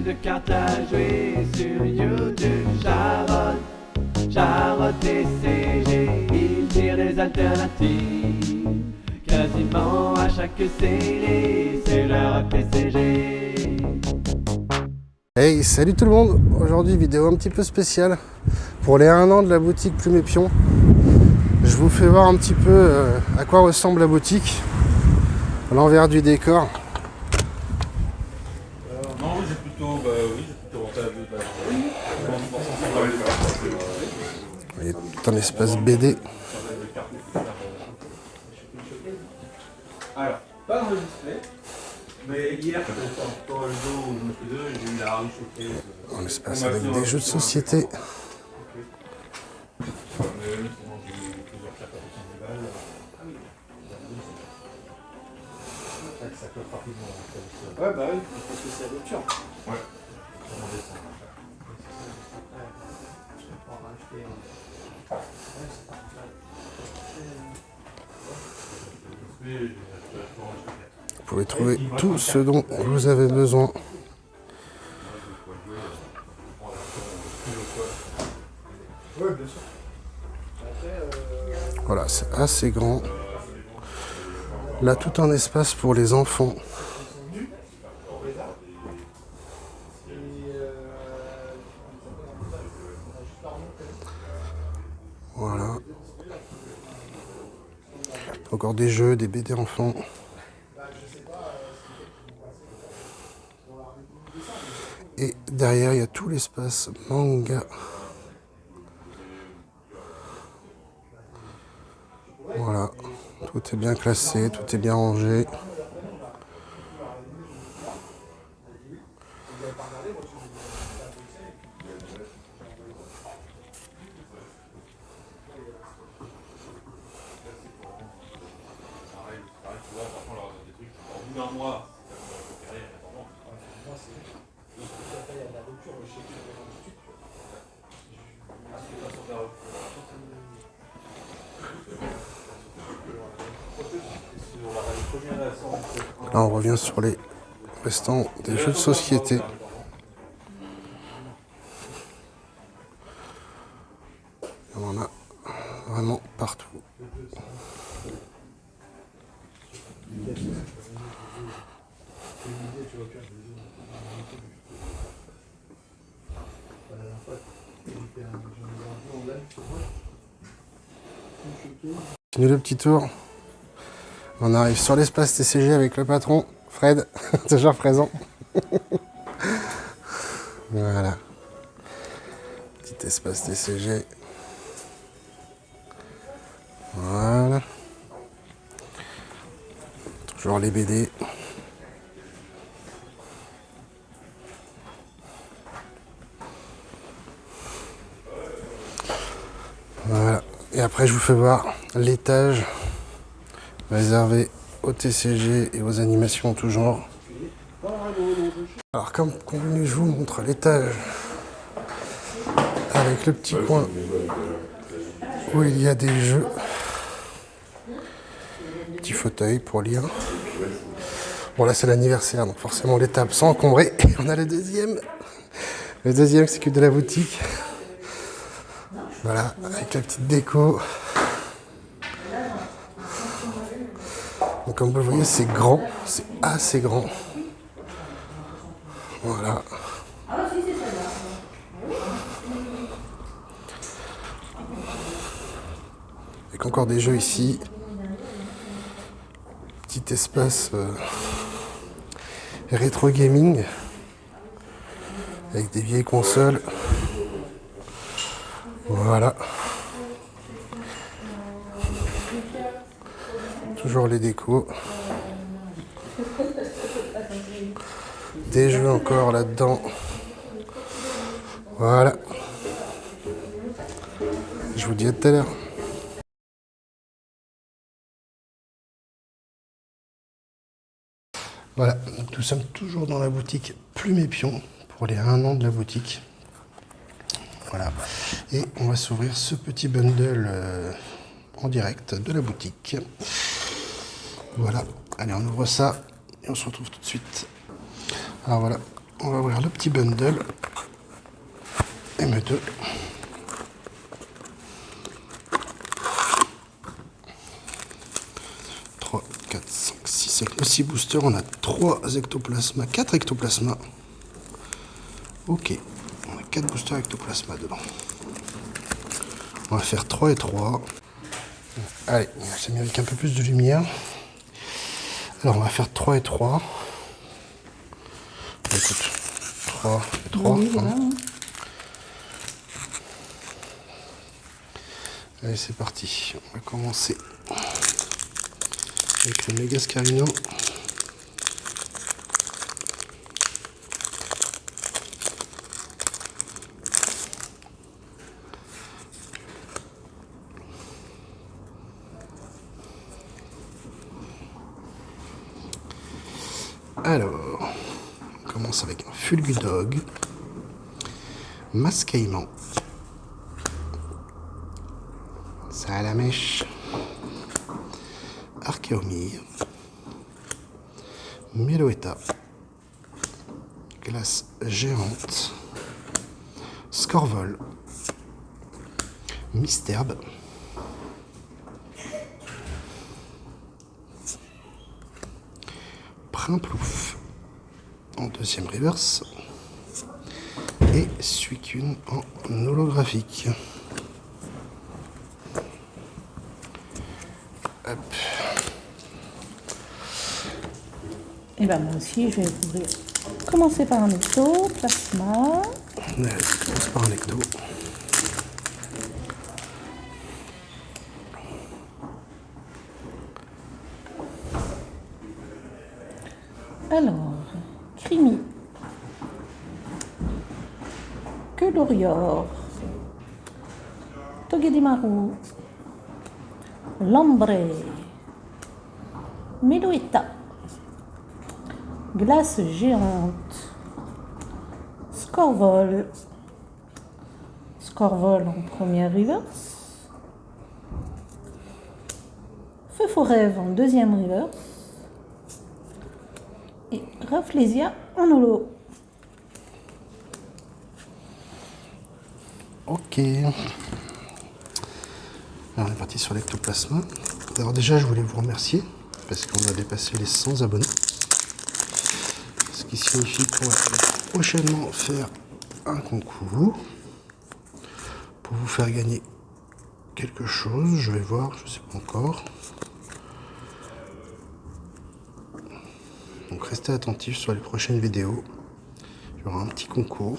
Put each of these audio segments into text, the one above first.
de cartes à jouer sur YouTube. Charotte TCG, ils tirent des alternatives. Quasiment à chaque série, c'est leur TCG. Hey, salut tout le monde. Aujourd'hui, vidéo un petit peu spéciale pour les 1 an de la boutique Plume et Pion. Je vous fais voir un petit peu à quoi ressemble la boutique, l'envers du décor. Non, j'ai plutôt pensé à deux. Il y a tout un espace BD. Alors, pas enregistré, mais hier, quand le dos où je me fais deux, j'ai eu la rue choquée. Un espace avec des jeux de société. Ouais, bah oui, parce que c'est la rupture. Ouais. Vous pouvez trouver tout ce dont vous avez besoin. Ouais, bien sûr. Voilà, c'est assez grand. Là, tout un espace pour les enfants. Voilà. Encore des jeux, des BD enfants. Et derrière, il y a tout l'espace manga. Voilà. Tout est bien classé, tout est bien rangé. Là, on revient sur les restants des jeux de société. On en a vraiment partout. Continue le petit tour. On arrive sur l'espace TCG avec le patron, Fred, toujours présent. Voilà. Petit espace TCG. Voilà. Toujours les BD. Voilà. Et après, je vous fais voir l'étage réservé au TCG et aux animations tout genre. Alors, comme convenu, je vous montre l'étage avec le petit coin où il y a des jeux. Petit fauteuil pour lire. Bon, là, c'est l'anniversaire, donc forcément, les tables sont encombrées. Et on a le deuxième qui s'occupe de la boutique. Voilà, avec la petite déco. Donc, comme vous le voyez, c'est grand, c'est assez grand. Voilà. Avec encore des jeux ici. Petit espace rétro gaming. Avec des vieilles consoles. Voilà. Toujours les décos. Des jeux encore là-dedans. Voilà. Je vous dis à tout à l'heure. Voilà, donc nous sommes toujours dans la boutique Plume et Pion pour les 1 an de la boutique. Voilà. Et on va s'ouvrir ce petit bundle en direct de la boutique. Voilà. Allez, on ouvre ça et on se retrouve tout de suite. Alors voilà, On va ouvrir le petit bundle. M2. Trois, 4, 5, 6. Avec nos 6 boosters, on a 3 ectoplasma, 4 ectoplasma. Ok. On a 4 boosters ectoplasma dedans. On va faire 3 et 3. Allez, ça mérite un peu plus de lumière. Alors on va faire 3 et 3. Écoute, 3 et 3. Oui, voilà. Allez, c'est parti. On va commencer avec le Megascarino. Alors, on commence avec un Fulgudog, Mascaïman, Salamèche, Archéomir, Meloetta, Glace Géante, Scorvol, Misterbe, Primplouf en deuxième reverse et Suicune en holographique. Hop. Et ben moi aussi, je vais ouvrir. Commencer par un ectoplasma. Allez, on commence par un ecto. Alors, Crimi, Quedorior, Togedimaru, Lambré, Meloetta, Glace Géante, Scorvol, Scorvol en première reverse, Feu Forêve en deuxième reverse, et Rafflesia en holo. Ok. Alors on est parti sur l'ectoplasma. Alors déjà je voulais vous remercier parce qu'on a dépassé les 100 abonnés. Ce qui signifie qu'on va prochainement faire un concours pour vous faire gagner quelque chose. Je vais voir, je ne sais pas encore. Donc restez attentifs sur les prochaines vidéos. Il y aura un petit concours.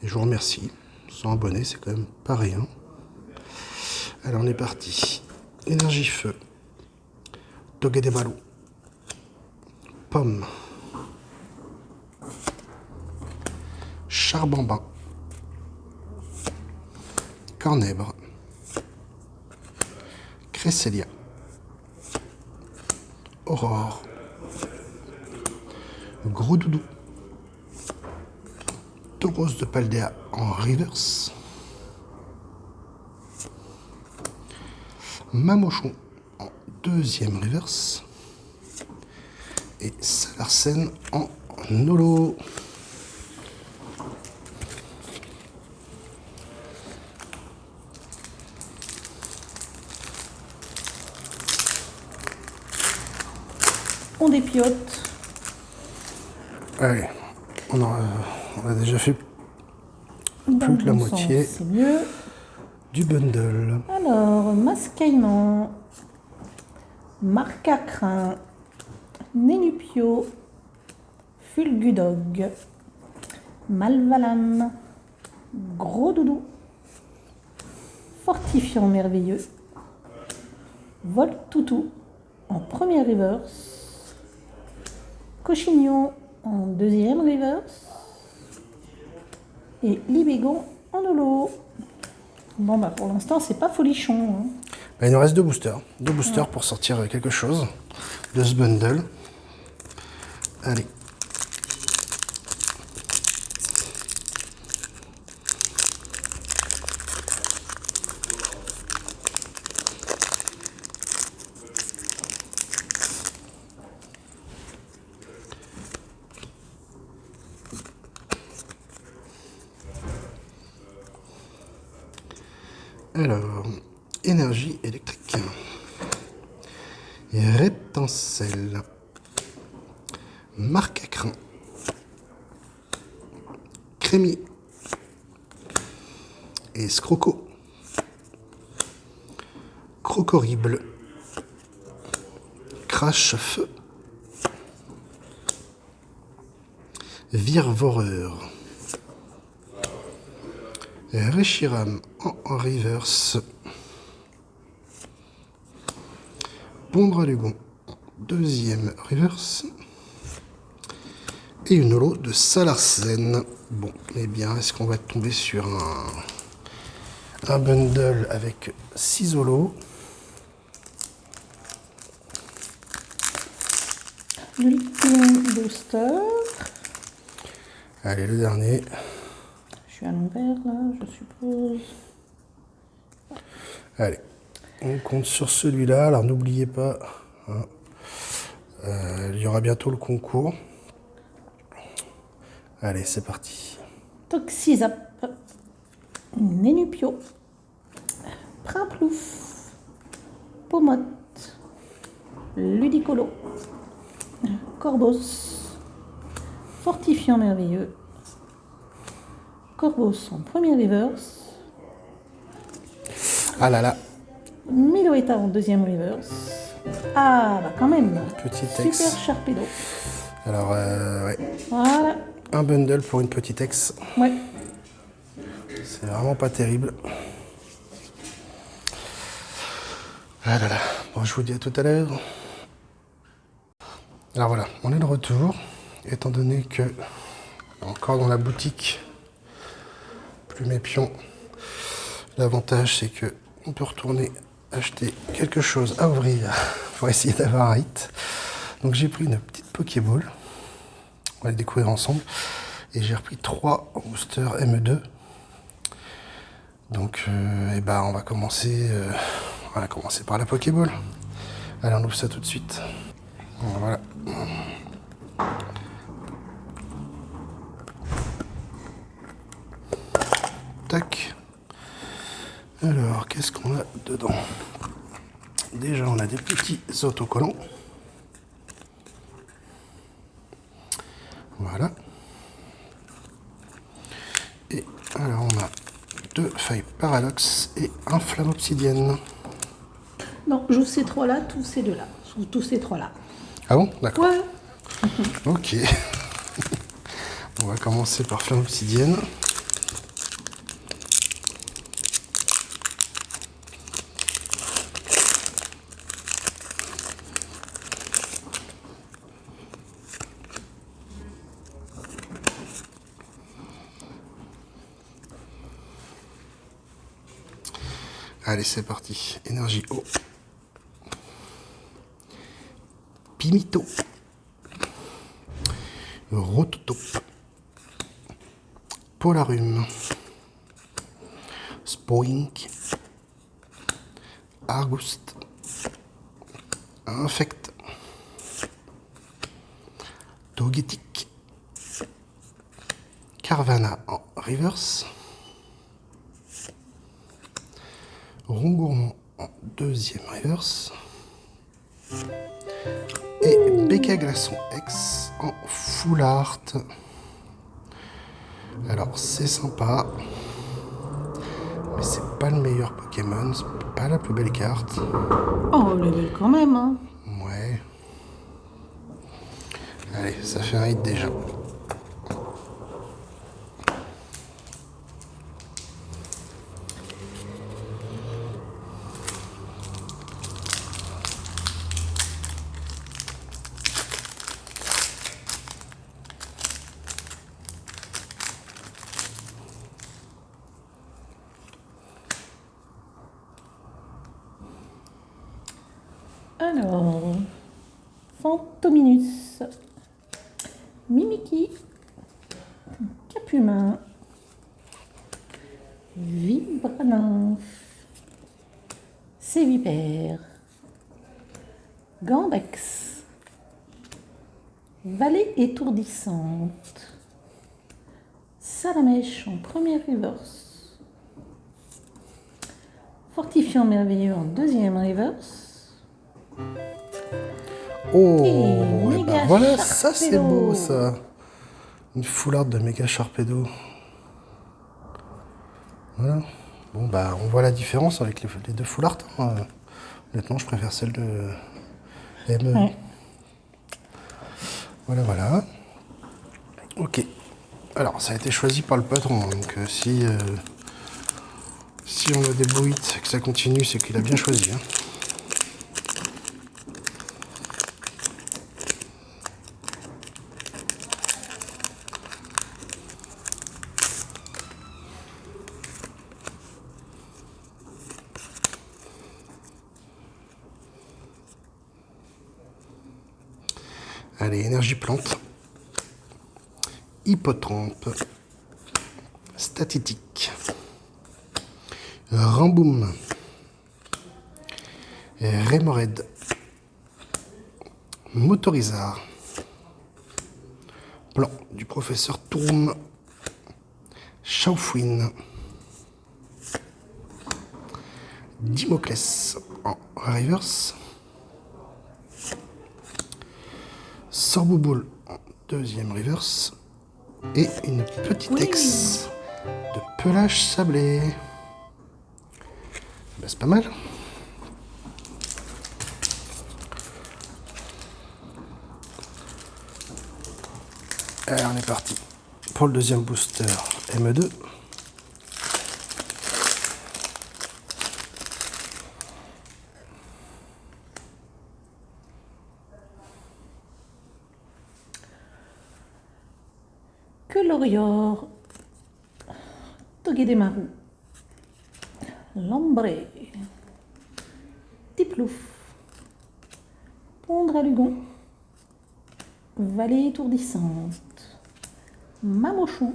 Et je vous remercie. 100 abonnés, c'est quand même pas rien. Alors on est parti. Énergie feu. Togedemaru. Pomme. Charbambin. Cornèbre. Cresselia. Aurore. Gros doudou. Tauros de Paldea en reverse. Mamochon en deuxième reverse. Et Salarsen en holo. On dépiote. Allez, on a déjà fait Dans plus que la le bon moitié sens, c'est mieux. du bundle. Alors, Mascaïman, Marcacrin, Nénupio, Fulgudog, Malvalam, Gros Doudou, Fortifiant Merveilleux, Voltoutou en première reverse, Cochignon en deuxième reverse et Libégon en holo. Bon bah pour l'instant c'est pas folichon. Hein. Ben, il nous reste 2 boosters. 2 boosters pour sortir quelque chose de ce bundle. Allez. Alors, énergie électrique. Rétentiel. Marque à crin. Crémier. Escroco. Crocorible. Crache-feu. Virevoreur. Reshiram en reverse. Pondralugon, deuxième reverse. Et une holo de Salarsen. Bon, eh bien, est-ce qu'on va tomber sur un bundle avec 6 holos? L'ultime booster. Allez, le dernier. Je suis à l'envers là, je suppose. Allez, on compte sur celui-là. Alors n'oubliez pas, hein, il y aura bientôt le concours. Allez, c'est parti. Toxizap. Nénupio. Primplouf. Pomote. Ludicolo. Corbos. Fortifiant merveilleux. Corbos en premier reverse. Ah là là, Miloeta en deuxième reverse. Ah bah quand même. petit Super ex. Sharpedo. Alors, ouais, Voilà. un bundle pour une petite ex. Ouais. C'est vraiment pas terrible. Ah là là, bon, je vous dis à tout à l'heure. Alors voilà, on est de retour. Étant donné que, encore dans la boutique, Plume et Pion, l'avantage c'est que on peut retourner acheter quelque chose à ouvrir pour essayer d'avoir un hit. Donc j'ai pris une petite Pokéball. On va le découvrir ensemble. Et j'ai repris 3 boosters ME2. Donc eh ben, on va commencer par la Pokéball. Allez, on ouvre ça tout de suite. Voilà. Tac. Alors, qu'est-ce qu'on a dedans? Déjà, on a des petits autocollants. Voilà. Et alors, on a 2 feuilles paradoxe et un flamme obsidienne. Non, j'ouvre ces trois-là, tous ces deux-là. J'ouvre tous ces trois-là. Ah bon? D'accord. Ouais. Ok. On va commencer par flamme obsidienne. Allez, c'est parti. Énergie eau. Pimito. Rototope. Polarum. Spoink. Argust. Infect. Togetic. Carvana en reverse. Rongourmand en deuxième reverse. Et Becca Glaçon X en full art. Alors c'est sympa, mais c'est pas le meilleur Pokémon, c'est pas la plus belle carte. Oh, level quand même, hein. Ouais. Allez, ça fait un hit déjà. Alors, Fantominus, Mimiki, Capumin, Vibranymphe, Sévipère, Gambex, Vallée étourdissante, Salamèche en première reverse, Fortifiant merveilleux en deuxième reverse. Oh, Et et méga ben voilà, ça c'est Sharpedo. beau ça. Une foularde de méga Sharpedo. Voilà. Bon bah on voit la différence avec les deux foulards. Hein. Honnêtement je préfère celle de ME. Ouais. Voilà, voilà. Ok. Alors ça a été choisi par le patron. Donc si on a des bruits et que ça continue, c'est qu'il a bien choisi. Hein. Allez, énergie plante, hippotrampe, statistique, Ramboum, Rémored, Motorizard, plan du professeur Touroum, Chaufouine, Dimoclès en reverse, Sorbouboule en deuxième reverse et une petite ex de pelage sablé. Ben, c'est pas mal. Allez, on est parti pour le deuxième booster ME2. Colorior, Togedemaru, Lambré, Tiplouf, Pondre à Lugon, Vallée étourdissante, Mamochon,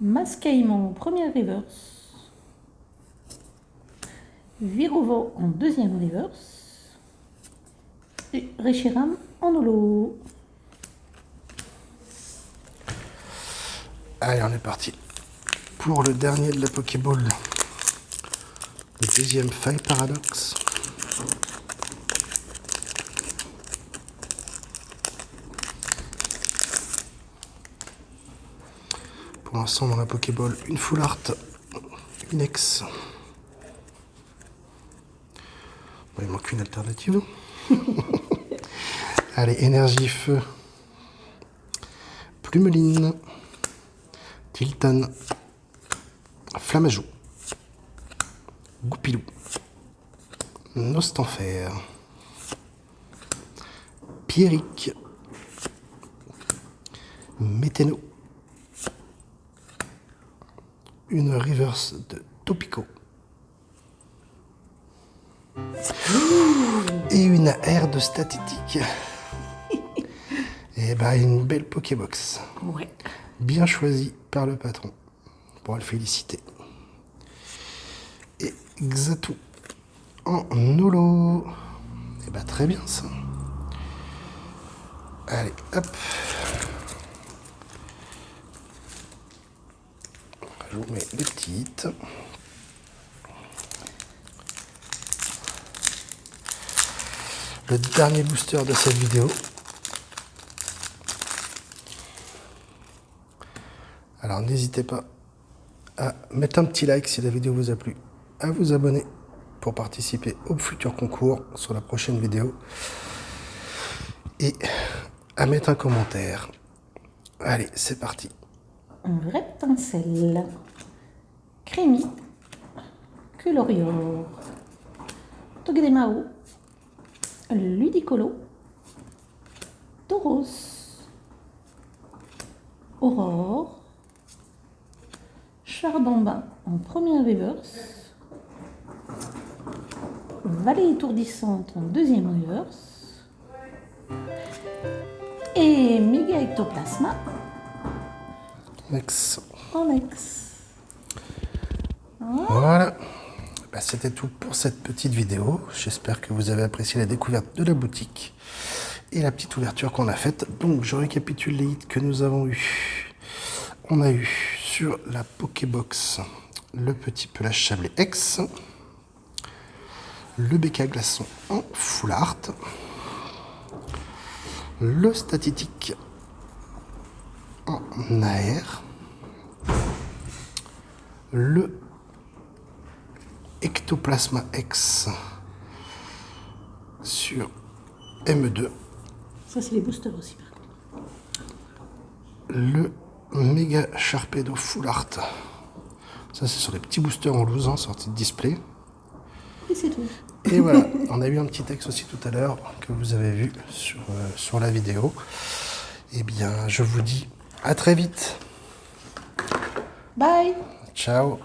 Mascaïman en première reverse, Virovo en deuxième reverse et Reshiram en holo. Allez, on est parti pour le dernier de la Pokéball. Le deuxième faille paradoxe. Pour l'instant, dans la Pokéball, une full art, une ex. Bon, il manque une alternative. Allez, énergie feu. Plumeline. Tilton, Flamajou, Goupilou, Nostanfer, Pierrick, Météno, une reverse de Topico et une aire de statistique. Et bah une belle Pokébox. Ouais. Bien choisi par le patron. Pour le féliciter. Et Xatou en holo. Et bah très bien ça. Allez, hop. Je vous mets les petites. Le dernier booster de cette vidéo. Alors n'hésitez pas à mettre un petit like si la vidéo vous a plu, à vous abonner pour participer au futur concours sur la prochaine vidéo et à mettre un commentaire. Allez, c'est parti. Un Reptincelle, Crémy, Colorior, Togedemaru, Ludicolo, Tauros, Aurore, Chardambin en première reverse, Vallée étourdissante en deuxième reverse et Méga Ectoplasma Next. en ex. Voilà. Bah, c'était tout pour cette petite vidéo. J'espère que vous avez apprécié la découverte de la boutique et la petite ouverture qu'on a faite. Donc je récapitule les hits que nous avons eu. On a eu sur la Pokébox le petit pelage Chablais X, le BK glaçon en full art, le Statitique en AR, le Ectoplasma X sur M2, Ça, c'est les boosters aussi, par contre. le Méga Sharpedo Full Art. Ça, c'est sur les petits boosters en 12 ans sortis de display. Et c'est tout. Et voilà, on a eu un petit texte aussi tout à l'heure que vous avez vu sur la vidéo. Eh bien, je vous dis à très vite. Bye. Ciao.